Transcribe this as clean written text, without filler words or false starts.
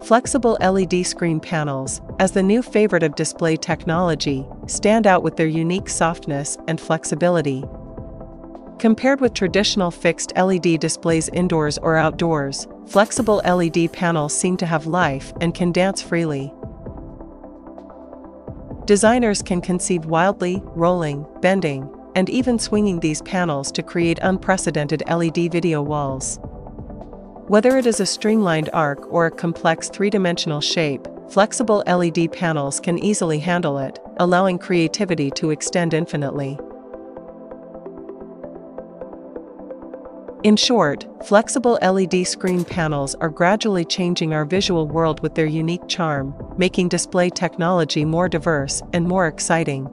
Flexible LED screen panels, as the new favorite of display technology, stand out with their unique softness and flexibility. Compared with traditional fixed LED displays indoors or outdoors, flexible LED panels seem to have life and can dance freely. Designers can conceive wildly, rolling, bending, and even swinging these panels to create unprecedented LED video walls. Whether it is a streamlined arc or a complex three-dimensional shape, flexible LED panels can easily handle it, allowing creativity to extend infinitely. In short, flexible LED screen panels are gradually changing our visual world with their unique charm, making display technology more diverse and more exciting.